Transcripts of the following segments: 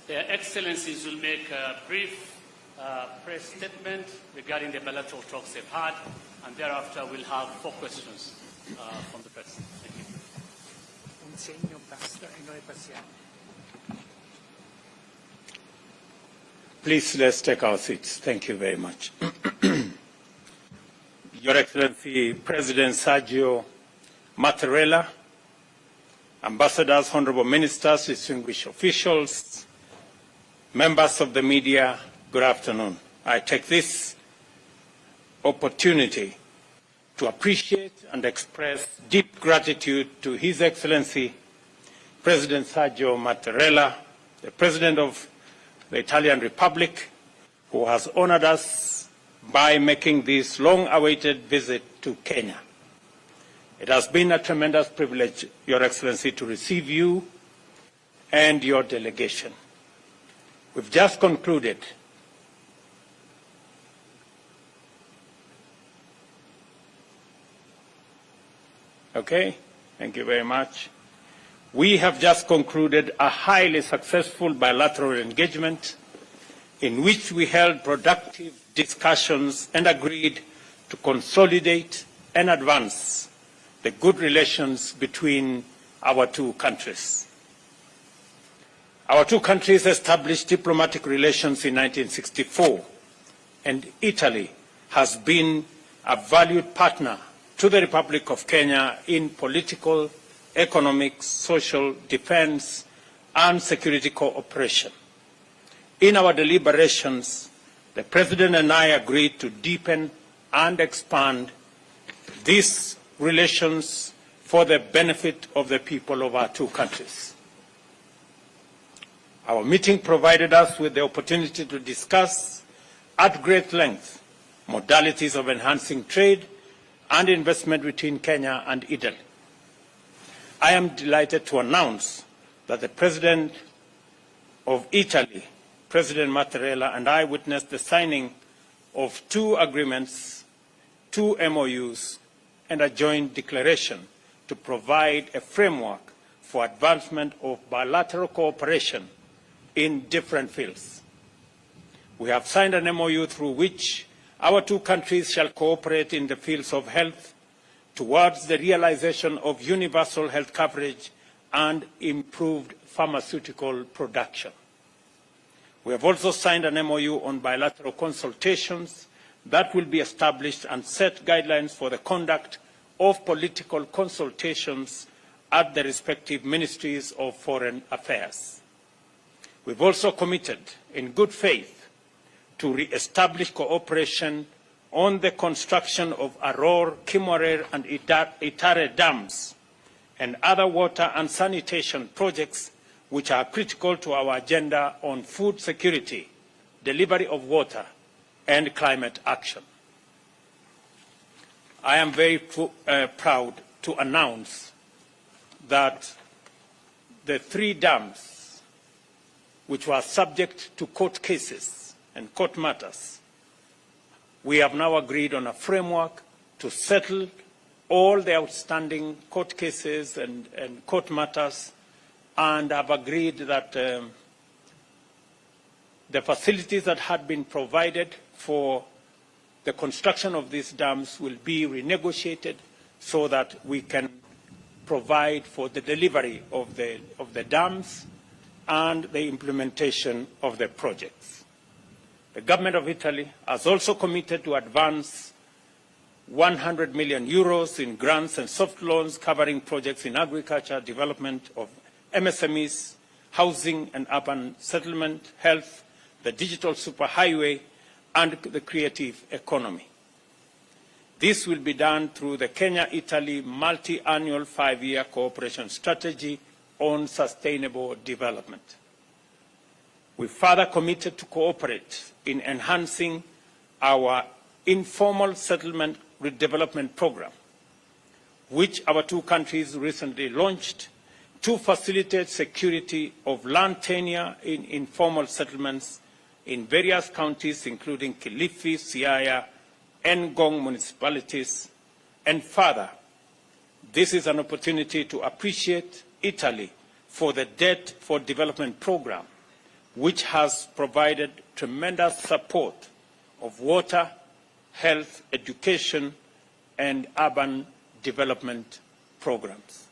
Their Excellencies will make a brief press statement regarding the bilateral talks they've had, and thereafter we'll have 4 questions from the press. Thank you. Un segno basta e noi passiamo. Please, let's take our seats. Thank you very much. Your Excellency, President Sergio Mattarella, ambassadors, honorable ministers, distinguished officials, members of the media, good afternoon. I take this opportunity to appreciate and express deep gratitude to His Excellency, President Sergio Mattarella, the President of the Italian Republic, who has honored us by making this long-awaited visit to Kenya. It has been a tremendous privilege, Your Excellency, to receive you and your delegation. We've just concluded Okay, thank you very much. We have just concluded a highly successful bilateral engagement in which we held productive discussions and agreed to consolidate and advance the good relations between our 2 countries. Our 2 countries established diplomatic relations in 1964, and Italy has been a valued partner to the Republic of Kenya in political, economic, social, defense, and security cooperation. In our deliberations, the President and I agreed to deepen and expand these relations for the benefit of the people of our 2 countries. Our meeting provided us with the opportunity to discuss at great length modalities of enhancing trade and investment between Kenya and Italy. I am delighted to announce that the President of Italy, President Mattarella, and I witnessed the signing of 2 agreements, 2 MOUs, and a joint declaration to provide a framework for advancement of bilateral cooperation in different fields. We have signed an MOU through which our 2 countries shall cooperate in the fields of health towards the realization of universal health coverage and improved pharmaceutical production. We have also signed an MOU on bilateral consultations that will be established and set guidelines for the conduct of political consultations at the respective ministries of foreign affairs. We've also committed in good faith to re-establish cooperation on the construction of Aror, Kimorer, and Itare dams and other water and sanitation projects which are critical to our agenda on food security, delivery of water, and climate action. I am very proud to announce that the 3 dams which were subject to court cases and court matters, we have now agreed on a framework to settle all the outstanding court cases and court matters, and have agreed that the facilities that had been provided for the construction of these dams will be renegotiated so that we can provide for the delivery of the dams and the implementation of the projects. The government of Italy has also committed to advance 100 million euros in grants and soft loans covering projects in agriculture, development of MSMEs, housing and urban settlement, health, the digital superhighway, and the creative economy. This will be done through the Kenya-Italy multi-annual 5-year cooperation strategy on sustainable development. We further committed to cooperate in enhancing our informal settlement redevelopment program, which our 2 countries recently launched to facilitate security of land tenure in informal settlements in various counties, including Kilifi, Siaya, and Ngong municipalities. And further, this is an opportunity to appreciate Italy for the Debt for Development program, which has provided tremendous support of water, health, education, and urban development programs.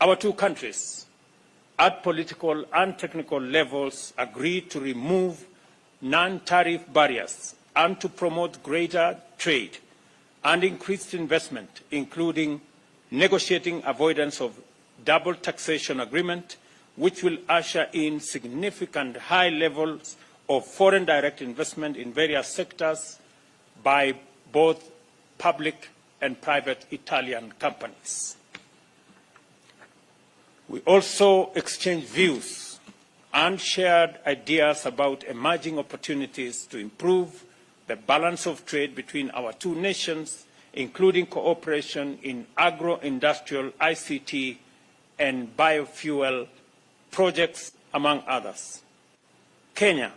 Our two countries, at political and technical levels, agreed to remove non-tariff barriers and to promote greater trade and increased investment, including negotiating avoidance of double taxation agreement, which will usher in significant high levels of foreign direct investment in various sectors by both public and private Italian companies. We also exchanged views and shared ideas about emerging opportunities to improve the balance of trade between our two nations, including cooperation in agro-industrial, ICT, and biofuel projects, among others. Kenya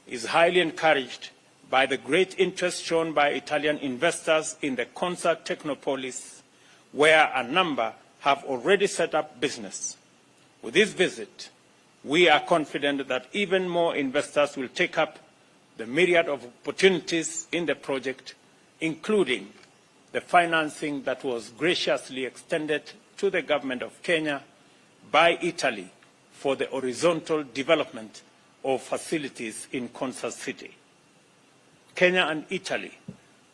is highly encouraged by the great interest shown by Italian investors in the Concert Technopolis, where a number have already set up business. With this visit, we are confident that even more investors will take up the myriad of opportunities in the project, including the financing that was graciously extended to the government of Kenya by Italy for the horizontal development of facilities in Concert City. Kenya and Italy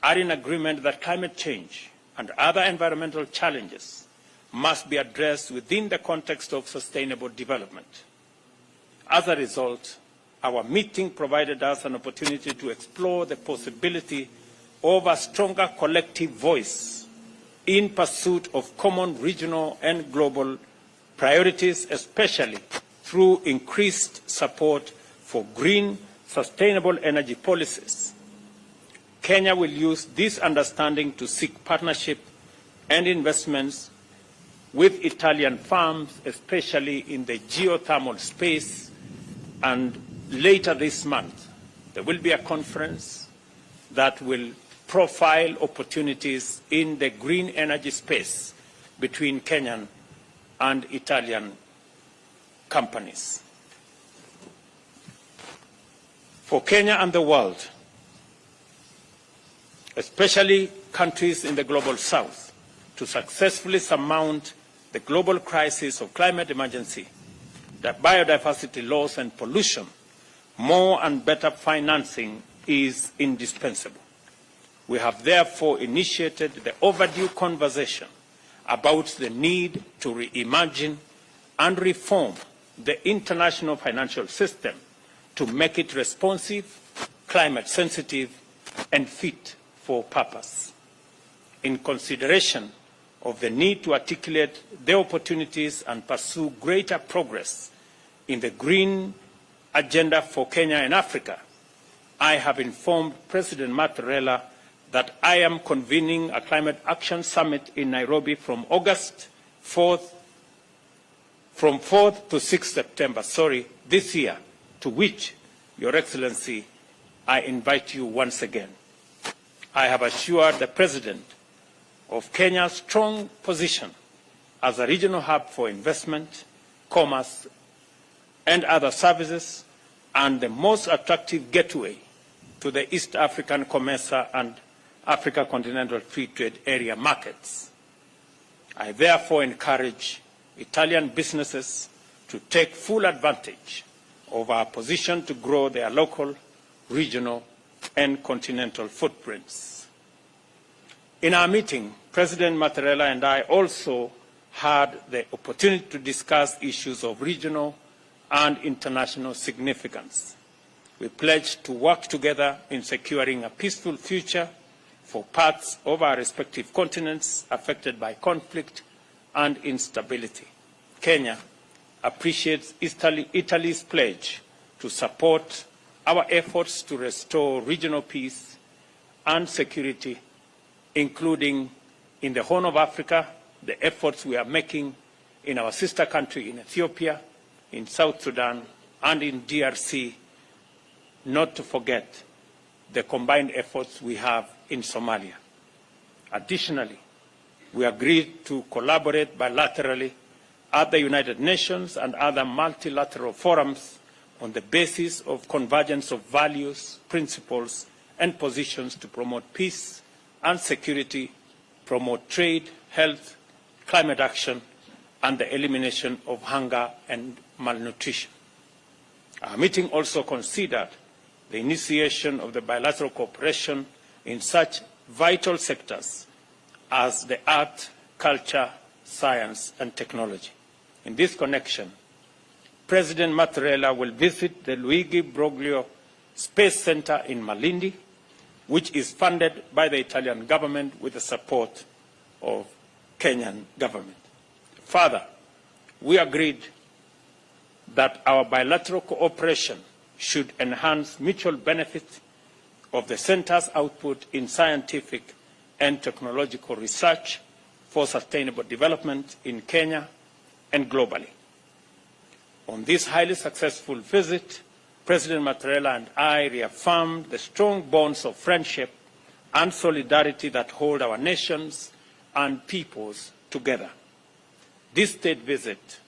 are in agreement that climate change and other environmental challenges must be addressed within the context of sustainable development. As a result, our meeting provided us an opportunity to explore the possibility of a stronger collective voice in pursuit of common regional and global priorities, especially through increased support for green, sustainable energy policies. Kenya will use this understanding to seek partnership and investments with Italian firms, especially in the geothermal space. And later this month, there will be a conference that will profile opportunities in the green energy space between Kenyan and Italian companies. For Kenya and the world, especially countries in the global south, to successfully surmount the global crisis of climate emergency, the biodiversity loss and pollution, more and better financing is indispensable. We have therefore initiated the overdue conversation about the need to reimagine and reform the international financial system to make it responsive, climate sensitive, and fit for purpose. In consideration of the need to articulate the opportunities and pursue greater progress in the green agenda for Kenya and Africa, I have informed President Mattarella that I am convening a climate action summit in Nairobi from 4th to 6th September, this year, to which, Your Excellency, I invite you once again. I have assured the President of Kenya's strong position as a regional hub for investment, commerce, and other services, and the most attractive gateway to the East African COMESA and Africa Continental Free Trade Area markets. I therefore encourage Italian businesses to take full advantage of our position to grow their local, regional, and continental footprints. In our meeting, President Mattarella and I also had the opportunity to discuss issues of regional and international significance. We pledged to work together in securing a peaceful future for parts of our respective continents affected by conflict and instability. Kenya appreciates Italy's pledge to support our efforts to restore regional peace and security, including in the Horn of Africa, the efforts we are making in our sister country in Ethiopia, in South Sudan, and in DRC, not to forget the combined efforts we have in Somalia. Additionally, we agreed to collaborate bilaterally at the United Nations and other multilateral forums on the basis of convergence of values, principles, and positions to promote peace and security, promote trade, health, climate action, and the elimination of hunger and malnutrition. Our meeting also considered the initiation of the bilateral cooperation in such vital sectors as the art, culture, science, and technology. In this connection, President Mattarella will visit the Luigi Broglio Space Center in Malindi, which is funded by the Italian government with the support of Kenyan government. Further, we agreed that our bilateral cooperation should enhance mutual benefit of the center's output in scientific and technological research for sustainable development in Kenya and globally. On this highly successful visit, President Mattarella and I reaffirmed the strong bonds of friendship and solidarity that hold our nations and peoples together. This state visit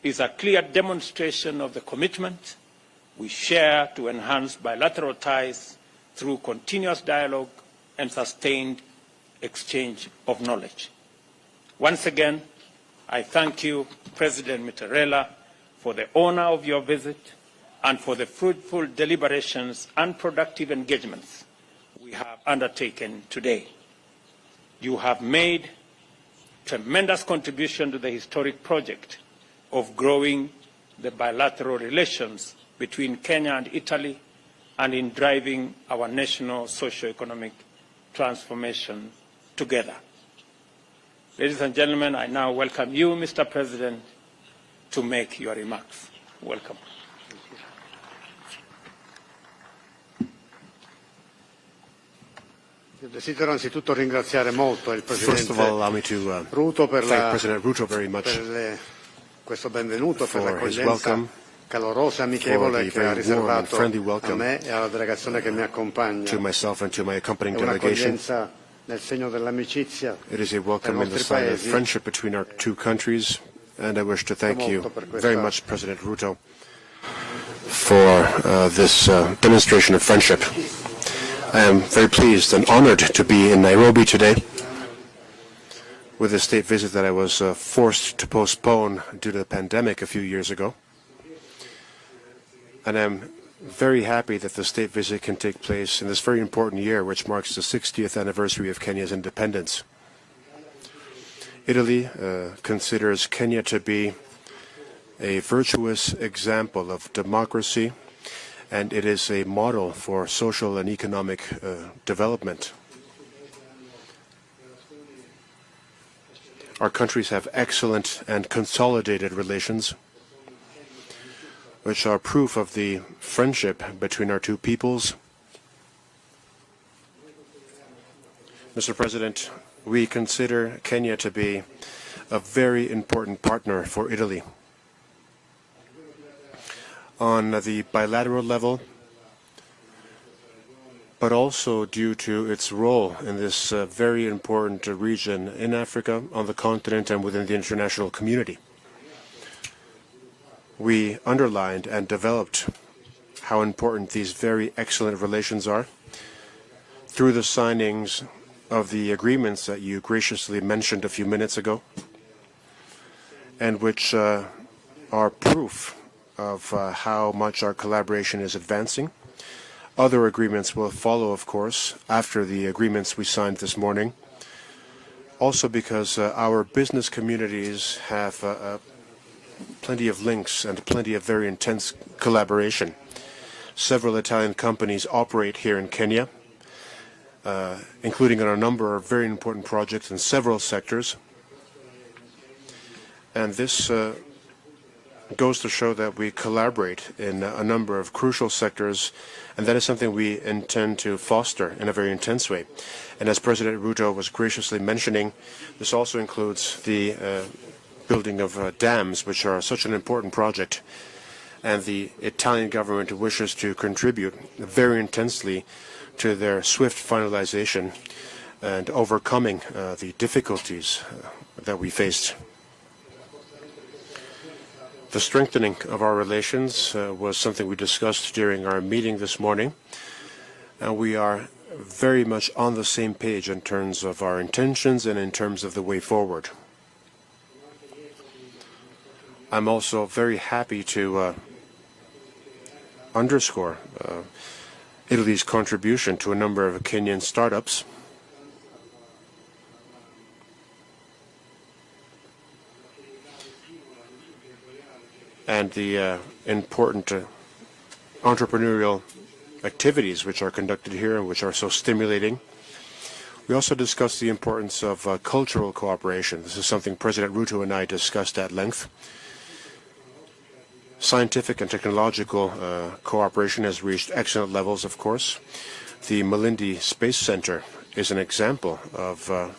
is a clear demonstration of the commitment we share to enhance bilateral ties through continuous dialogue and sustained exchange of knowledge. Once again, I thank you, President Mattarella, for the honor of your visit and for the fruitful deliberations and productive engagements we have undertaken today. You have made tremendous contribution to the historic project of growing the bilateral relations between Kenya and Italy and in driving our national socio-economic transformation together. Ladies and gentlemen, I now welcome you, Mr. President, to make your remarks. Welcome. Desidero anzitutto ringraziare molto il First of all, allow me to Ruto per thank President Ruto very much questo benvenuto, per for his l'accoglienza welcome, calorosa e amichevole che ha riservato friendly a welcome me e alla delegazione che mi accompagna. to myself and to my accompanying È delegation. un'accoglienza nel segno dell'amicizia It is a welcome tra i in the nostri sign of paesi. friendship between our two countries, and I wish to thank you very much, President Ruto, for this demonstration of friendship. I am very pleased and honored to be in Nairobi today with a state visit that I was forced to postpone due to the pandemic a few years ago. And I'm very happy that the state visit can take place in this very important year, which marks the 60th anniversary of Kenya's independence. Italy considers Kenya to be a virtuous example of democracy, and it is a model for social and economic development. Our countries have excellent and consolidated relations, which are proof of the friendship between our two peoples. Mr. President, we consider Kenya to be a very important partner for Italy. On the bilateral level, but also due to its role in this very important region in Africa, on the continent, and within the international community. We underlined and developed how important these very excellent relations are through the signings of the agreements that you graciously mentioned a few minutes ago, and which are proof of how much our collaboration is advancing. Other agreements will follow, of course, after the agreements we signed this morning, also because our business communities have plenty of links and plenty of very intense collaboration. Several Italian companies operate here in Kenya, including on a number of very important projects in several sectors. And this goes to show that we collaborate in a number of crucial sectors, and that is something we intend to foster in a very intense way. And as President Ruto was graciously mentioning, this also includes the building of dams, which are such an important project, and the Italian government wishes to contribute very intensely to their swift finalization and overcoming the difficulties that we faced. The strengthening of our relations was something we discussed during our meeting this morning, and we are very much on the same page in terms of our intentions and in terms of the way forward. I'm also very happy to underscore Italy's contribution to a number of Kenyan startups. And the important entrepreneurial activities which are conducted here and which are so stimulating. We also discussed the importance of cultural cooperation. This is something President Ruto and I discussed at length. Scientific and technological cooperation has reached excellent levels, of course. The Malindi Space Center is an example of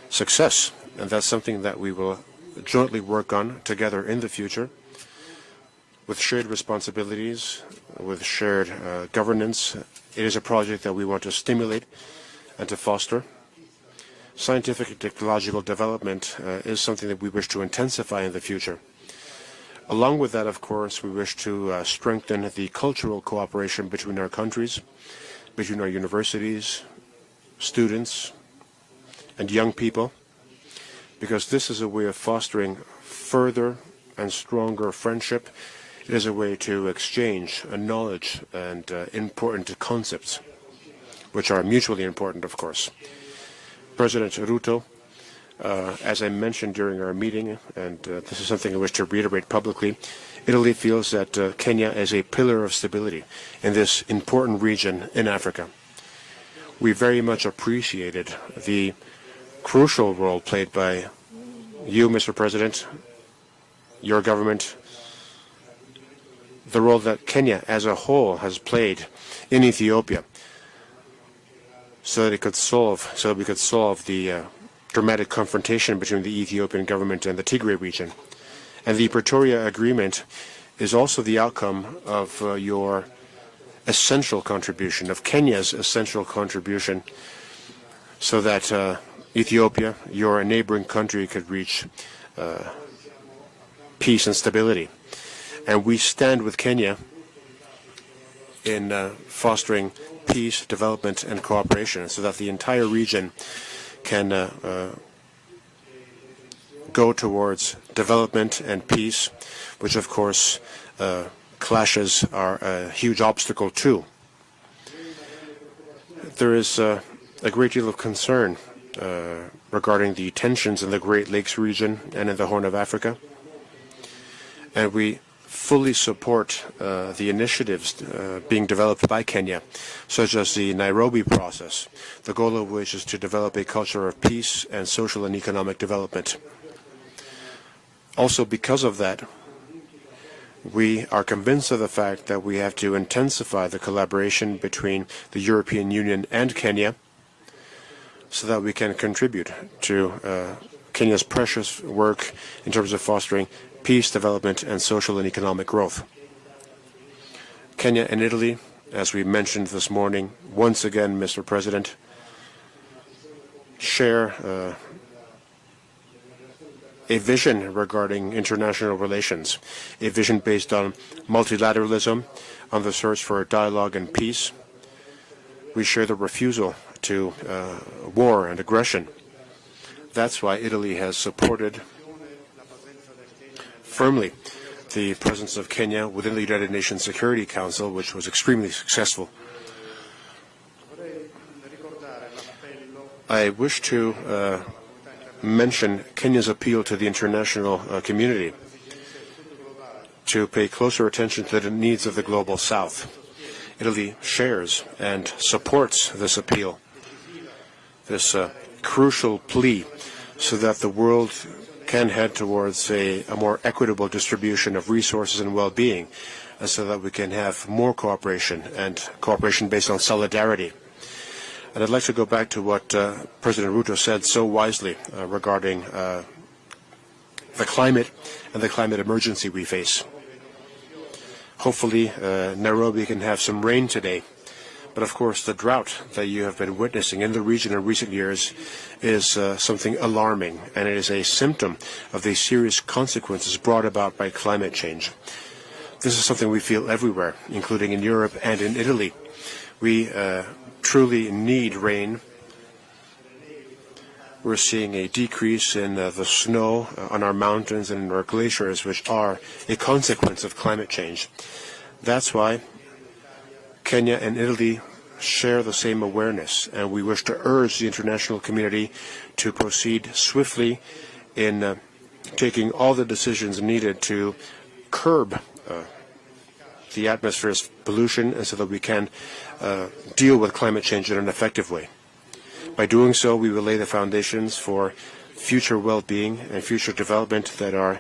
success, and that's something that we will jointly work on together in the future, with shared responsibilities, with shared governance. It is a project that we want to stimulate and to foster. Scientific and technological development is something that we wish to intensify in the future. Along with that, of course, we wish to strengthen the cultural cooperation between our countries, between our universities, students, and young people, because this is a way of fostering further and stronger friendship. It is a way to exchange knowledge and important concepts, which are mutually important, of course. President Ruto, as I mentioned during our meeting, and this is something I wish to reiterate publicly, Italy feels that Kenya is a pillar of stability in this important region in Africa. We very much appreciated the crucial role played by you, Mr. President, your government, the role that Kenya as a whole has played in Ethiopia, so that we could solve the dramatic confrontation between the Ethiopian government and the Tigray region. And the Pretoria Agreement is also the outcome of your essential contribution, of Kenya's essential contribution, so that Ethiopia, your neighboring country, could reach peace and stability. And we stand with Kenya in fostering peace, development, and cooperation, so that the entire region can go towards development and peace, which of course clashes are a huge obstacle too. There is a great deal of concern regarding the tensions in the Great Lakes region and in the Horn of Africa, and we fully support the initiatives being developed by Kenya, such as the Nairobi process, the goal of which is to develop a culture of peace and social and economic development. Also, because of that, we are convinced of the fact that we have to intensify the collaboration between the European Union and Kenya, so that we can contribute to Kenya's precious work in terms of fostering peace, development, and social and economic growth. Kenya and Italy, as we mentioned this morning, once again, Mr. President, share a vision regarding international relations, a vision based on multilateralism, on the search for dialogue and peace. We share the refusal to war and aggression. That's why Italy has supported firmly the presence of Kenya within the United Nations Security Council, which was extremely successful. I wish to mention Kenya's appeal to the international community to pay closer attention to the needs of the global South. Italy shares and supports this appeal, this crucial plea, so that the world can head towards a more equitable distribution of resources and well-being, so that we can have more cooperation, and cooperation based on solidarity. And I'd like to go back to what President Ruto said so wisely regarding the climate and the climate emergency we face. Hopefully, Nairobi can have some rain today, But of course, the drought that you have been witnessing in the region in recent years is something alarming, and it is a symptom of the serious consequences brought about by climate change. This is something we feel everywhere, including in Europe and in Italy. We truly need rain. We're seeing a decrease in the snow on our mountains and in our glaciers, which are a consequence of climate change. That's why Kenya and Italy share the same awareness, and we wish to urge the international community to proceed swiftly in taking all the decisions needed to curb the atmosphere's pollution, and so that we can deal with climate change in an effective way. By doing so, we will lay the foundations for future well-being and future development that our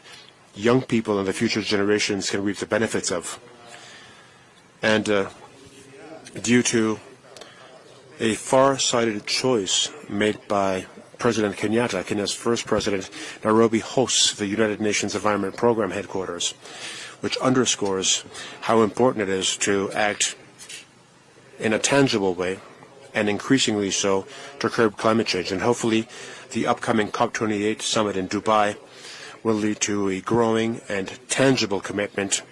young people and the future generations can reap the benefits of. And due to a far-sighted choice made by President Kenyatta, Kenya's first president, Nairobi hosts the United Nations Environment Programme headquarters, which underscores how important it is to act in a tangible way, and increasingly so, to curb climate change. And hopefully the upcoming COP28 summit in Dubai will lead to a growing and tangible commitment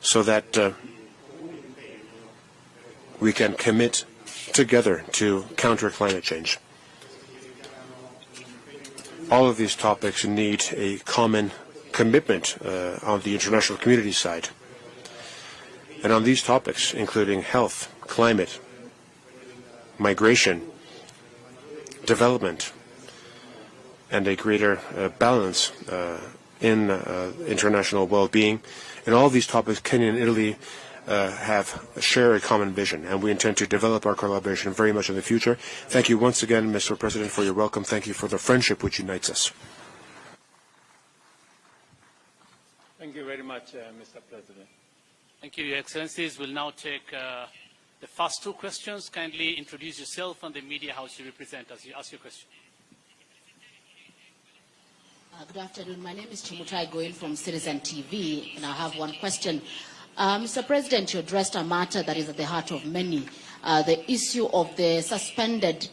so that we can commit together to counter climate change. All of these topics need a common commitment on the international community side. And on these topics, including health, climate, migration, development, and a greater balance in international well-being, in all these topics, Kenya and Italy share a common vision, and we intend to develop our collaboration very much in the future. Thank you once again, Mr. President, for your welcome. Thank you for the friendship which unites us. Thank you very much, Mr. President. Thank you, Your Excellencies. We'll now take the first two questions. Kindly introduce yourself and the media house you represent as you ask your question. Good afternoon. My name is Chimutai Goel from Citizen TV, and I have one question. Mr. President, you addressed a matter that is at the heart of many, the issue of the suspended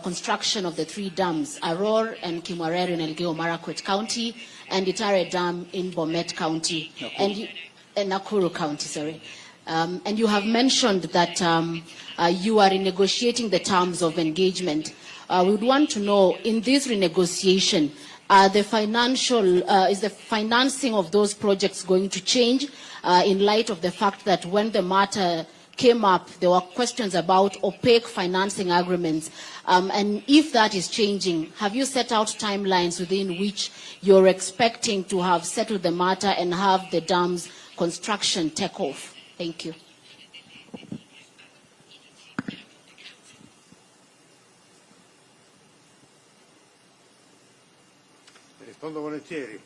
construction of the three dams, Aror and Kimwarer in Elgeyo Marakwet County, and Itare Dam in Bomet County, and Nakuru County, sorry. And you have mentioned that you are renegotiating the terms of engagement. We would want to know, in this renegotiation, is the financing of those projects going to change in light of the fact that when the matter came up, there were questions about opaque financing agreements. And if that is changing, have you set out timelines within which you're expecting to have settled the matter and have the dam's construction take off? Thank you. Rispondo volentieri.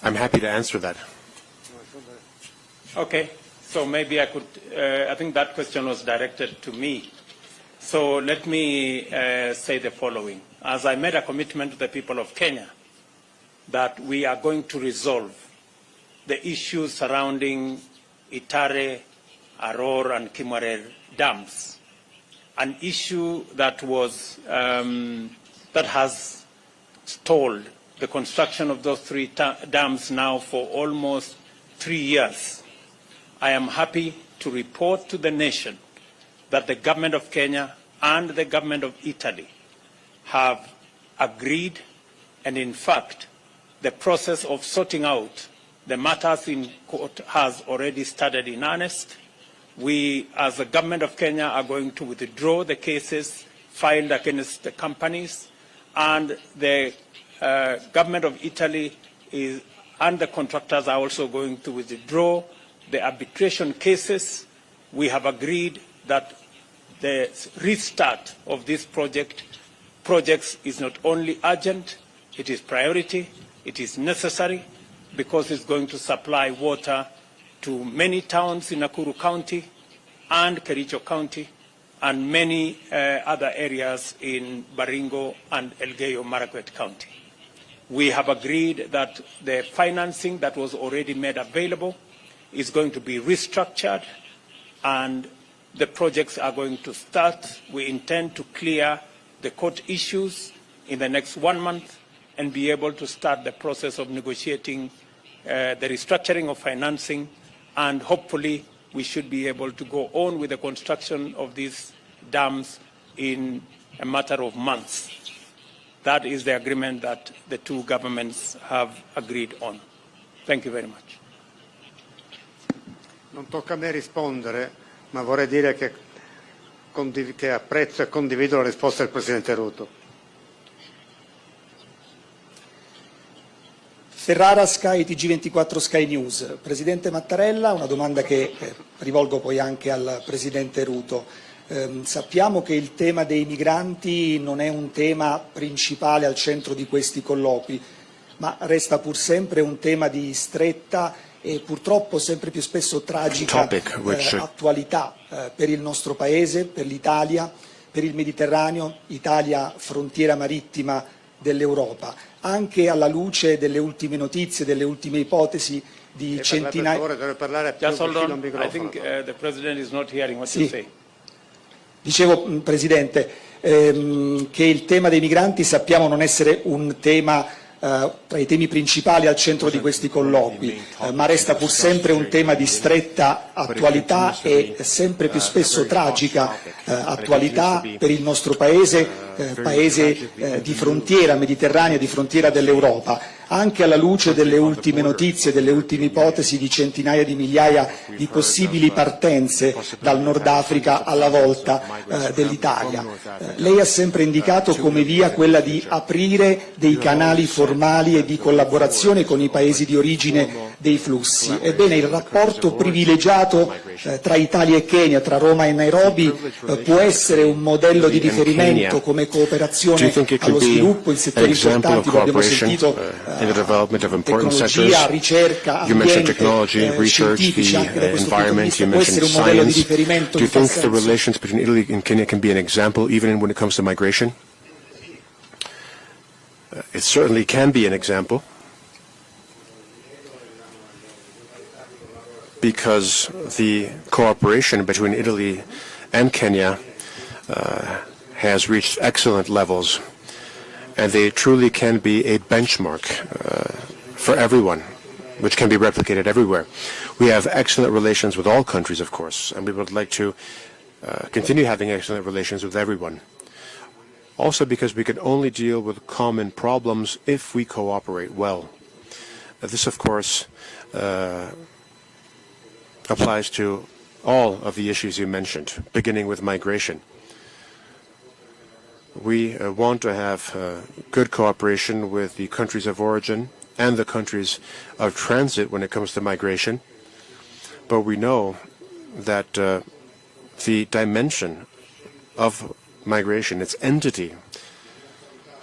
I'm happy to answer that. Okay, so maybe I could, I think that question was directed to me. So let me say the following. As I made a commitment to the people of Kenya that we are going to resolve the issues surrounding Itare, Aror, and Kimwarer dams, an issue that was that has stalled the construction of those three dams now for almost 3 years. I am happy to report to the nation that the government of Kenya and the government of Italy have agreed, and in fact, the process of sorting out the matters in court has already started in earnest. We, as the government of Kenya, are going to withdraw the cases filed against the companies, and the government of Italy and the contractors are also going to withdraw the arbitration cases. We have agreed that the restart of this projects is not only urgent, it is priority, it is necessary, because it's going to supply water to many towns in Nakuru County and Kericho County and many other areas in Baringo and Elgeyo Marakwet County. We have agreed that the financing that was already made available is going to be restructured and the projects are going to start. We intend to clear the court issues in the next 1 month and be able to start the process of negotiating the restructuring of financing, and hopefully we should be able to go on with the construction of these dams in a matter of months. That is the agreement that the two governments have agreed on. Thank you very much. Non tocca a me rispondere, ma vorrei dire che apprezzo e condivido la risposta del Presidente Ruto. Ferrara, Sky, TG24 Sky News. Presidente Mattarella, una domanda che rivolgo poi anche al Presidente Ruto. Sappiamo che il tema dei migranti non è un tema principale al centro di questi colloqui, ma resta pur sempre un tema di stretta e purtroppo sempre più spesso tragica attualità per il nostro Paese, per l'Italia, per il Mediterraneo, Italia frontiera marittima dell'Europa, anche alla luce delle ultime notizie, delle ultime ipotesi di centinaia. Deve parlare più Just hold vicino al on. I microfono. think the President is not hearing what you say. Dicevo, Presidente, che il tema dei migranti sappiamo non essere un tema tra i temi principali al centro di questi colloqui, ma resta pur sempre un tema di stretta attualità e sempre più spesso tragica attualità per il nostro Paese, Paese di frontiera mediterranea, di frontiera dell'Europa, anche alla luce delle ultime notizie, delle ultime ipotesi di centinaia di migliaia di possibili partenze dal Nord Africa alla volta dell'Italia. Lei ha sempre indicato come via quella di aprire dei canali formali e di collaborazione con i paesi di origine dei flussi. Ebbene, il rapporto privilegiato tra Italia e Kenya, tra Roma e Nairobi, può essere un modello di riferimento come cooperazione allo sviluppo in settori importanti, lo abbiamo sentito, in the development of important sectors. tecnologia, ricerca, You mentioned ambiente, technology, research, scientifici, anche da the questo punto di environment, vista you può essere mentioned un modello di science. riferimento Do you in tal think the senso? relations between Italy and Kenya can be an example even when it comes to migration? It certainly can be an example, because the cooperation between Italy and Kenya has reached excellent levels, and they truly can be a benchmark for everyone, which can be replicated everywhere. We have excellent relations with all countries, of course, and we would like to continue having excellent relations with everyone. Also because we can only deal with common problems if we cooperate well. This, of course, applies to all of the issues you mentioned, beginning with migration. We want to have good cooperation with the countries of origin and the countries of transit when it comes to migration, but we know that the dimension of migration, its entity,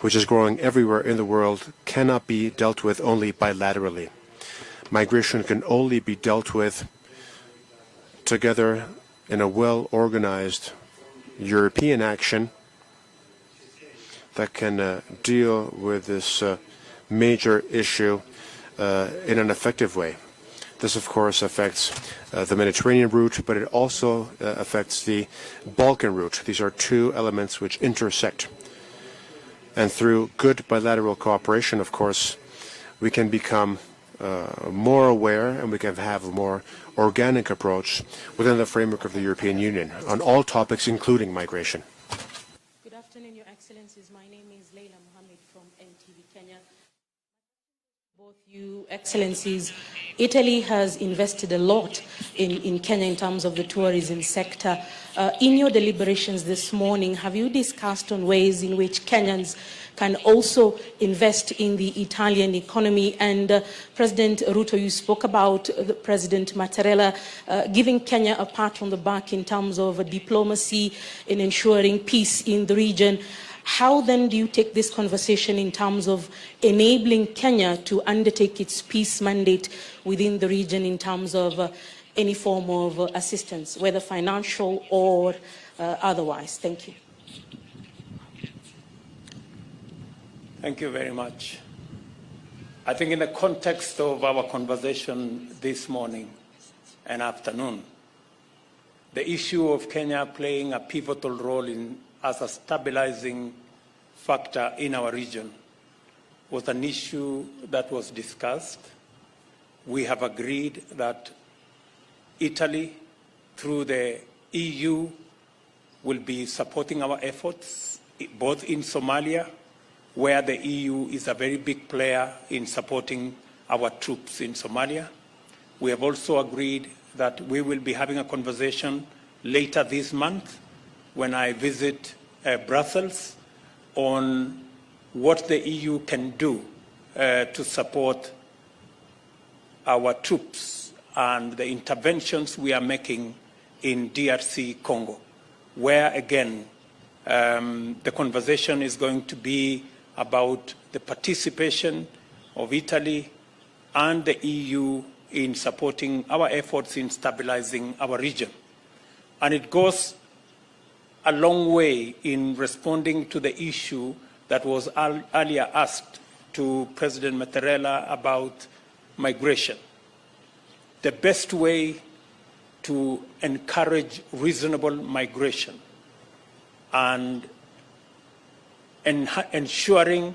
which is growing everywhere in the world, cannot be dealt with only bilaterally. Migration can only be dealt with together in a well-organized European action that can deal with this major issue in an effective way. This, of course, affects the Mediterranean route, but it also affects the Balkan route. These are two elements which intersect. And through good bilateral cooperation, of course, we can become more aware and we can have a more organic approach within the framework of the European Union on all topics, including migration. Good afternoon, Your Excellencies. My name is Leila Mohammed from NTV Kenya. Both you Excellencies, Italy has invested a lot in Kenya in terms of the tourism sector. In your deliberations this morning, have you discussed on ways in which Kenyans can also invest in the Italian economy? And President Ruto, you spoke about President Mattarella giving Kenya a pat on the back in terms of diplomacy in ensuring peace in the region. How then do you take this conversation in terms of enabling Kenya to undertake its peace mandate within the region in terms of any form of assistance, whether financial or otherwise? Thank you. Thank you very much. I think in the context of our conversation this morning and afternoon, the issue of Kenya playing a pivotal role as a stabilizing factor in our region was an issue that was discussed. We have agreed that Italy, through the EU, will be supporting our efforts, both in Somalia, where the EU is a very big player in supporting our troops in Somalia. We have also agreed that we will be having a conversation later this month when I visit Brussels on what the EU can do to support our troops and the interventions we are making in DRC Congo, where again the conversation is going to be about the participation of Italy and the EU in supporting our efforts in stabilizing our region. And it goes a long way in responding to the issue that was earlier asked to President Mattarella about migration. The best way to encourage reasonable migration and ensuring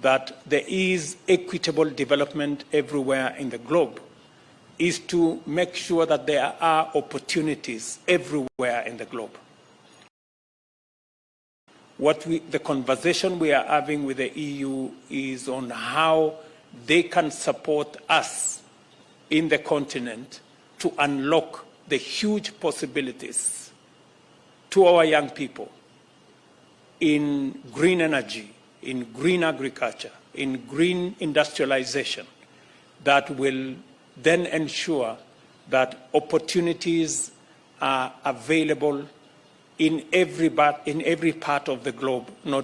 that there is equitable development everywhere in the globe is to make sure that there are opportunities everywhere in the globe. The conversation we are having with the EU is on how they can support us in the continent to unlock the huge possibilities to our young people in green energy, in green agriculture, in green industrialization that will then ensure that opportunities are available in every part of the globe, not